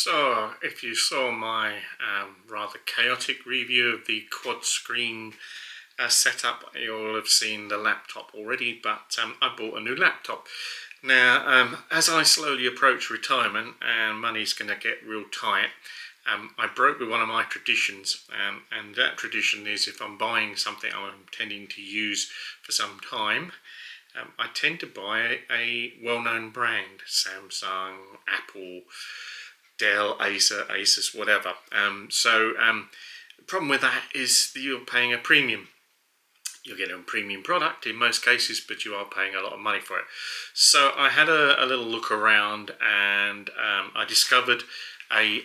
So, if you saw my rather chaotic review of the quad screen setup, you'll have seen the laptop already, but I bought a new laptop. Now, as I slowly approach retirement and money's going to get real tight, I broke with one of my traditions, and that tradition is if I'm buying something I'm intending to use for some time, I tend to buy a well-known brand, Samsung, Apple, Dell, Asus, whatever. The problem with that is that you're paying a premium. You're getting a premium product in most cases, but you are paying a lot of money for it. So I had a little look around, and I discovered a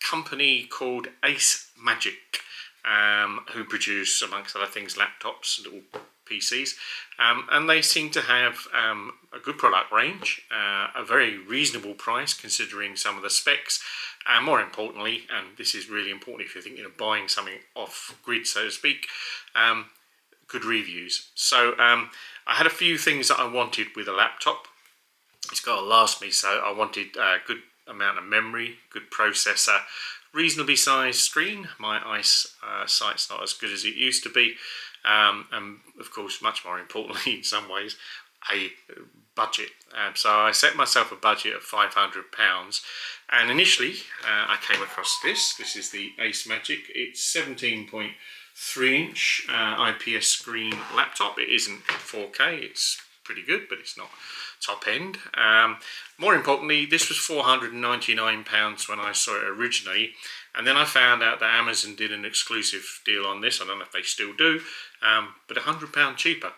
company called Acemagic, who produce, amongst other things, laptops, little PCs, and they seem to have a good product range, a very reasonable price considering some of the specs, and more importantly, and this is really important if you're thinking of buying something off grid, so to speak, good reviews. So I had a few things that I wanted with a laptop. It's got to last me, so I wanted a good amount of memory, good processor, reasonably sized screen. My eyesight's not as good as it used to be, and of course, much more importantly in some ways, a budget. So I set myself a budget of £500, and initially I came across this. This is the Acemagic. It's 17.3-inch IPS screen laptop. It isn't 4K. It's pretty good, but it's not top end. More importantly, this was £499 when I saw it originally, and then I found out that Amazon did an exclusive deal on this. I don't know if they still do, but £100 cheaper,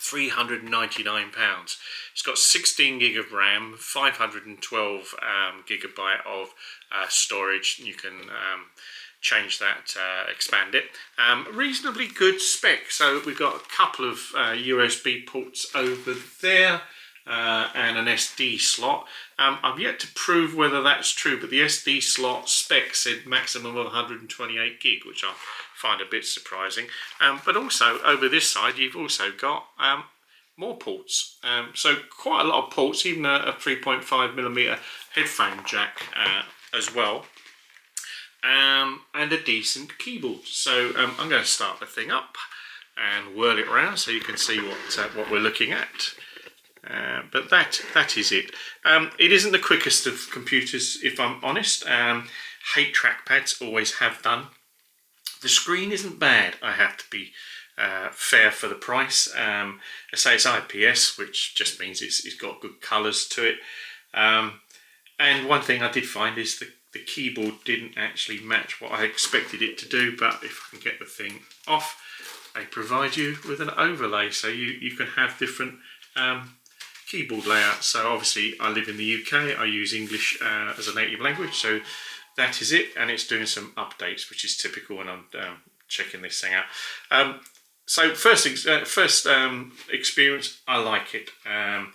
£399. It's got 16 gig of RAM, 512 gigabyte of storage. You can change that, expand it. Reasonably good spec. So we've got a couple of USB ports over there, and an SD slot. I've yet to prove whether that's true, but the SD slot spec said maximum of 128 gig, which I find a bit surprising. But also over this side, you've also got more ports. So quite a lot of ports, even a 3.5mm headphone jack as well. And a decent keyboard. So I'm going to start the thing up and whirl it around so you can see what we're looking at. But that is it. It isn't the quickest of computers, if I'm honest. Hate trackpads, always have done. The screen isn't bad, I have to be fair for the price. I say it's IPS, which just means it's got good colours to it. And one thing I did find is the keyboard didn't actually match what I expected it to do, but if I can get the thing off, they provide you with an overlay, so you can have different keyboard layouts. So obviously I live in the UK, I use English as a native language, so that is it, and it's doing some updates, which is typical when I'm checking this thing out. So first experience, I like it. I'm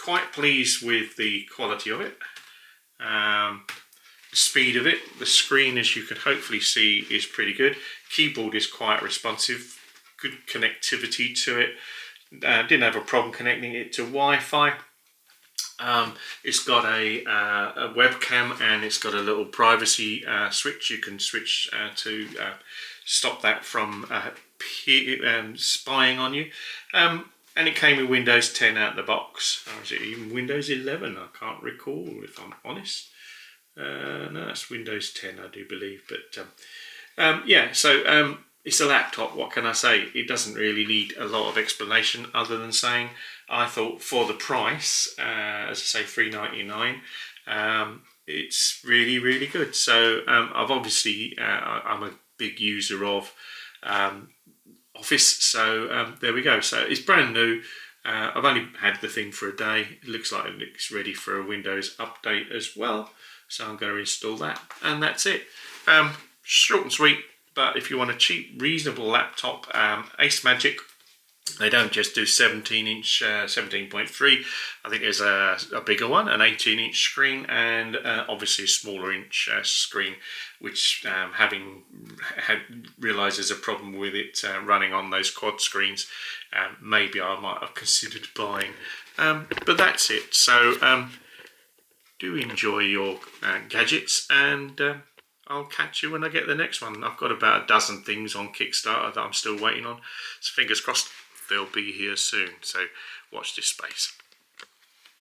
quite pleased with the quality of it, the speed of it. The screen, as you can hopefully see, is pretty good. Keyboard is quite responsive, good connectivity to it. Didn't have a problem connecting it to Wi-Fi. It's got a webcam, and it's got a little privacy switch. You can switch to stop that from spying on you. And it came with Windows 10 out of the box. Or is it even Windows 11? I can't recall, if I'm honest. No, it's Windows 10, I do believe. But yeah, so it's a laptop. What can I say? It doesn't really need a lot of explanation other than saying I thought for the price, as I say, $399, it's really, really good. So I've obviously, I'm a big user of Office, so there we go. So it's brand new. I've only had the thing for a day. It looks like it's ready for a Windows update as well, so I'm going to install that, and that's it. Short and sweet, but if you want a cheap, reasonable laptop, Acemagic, They don't just do 17-inch, 17.3. I think there's a bigger one, an 18-inch screen, and obviously a smaller inch screen, which having realised there's a problem with it running on those quad screens, maybe I might have considered buying. But that's it. So do enjoy your gadgets, and I'll catch you when I get the next one. I've got about a dozen things on Kickstarter that I'm still waiting on, so fingers crossed they'll be here soon. So watch this space.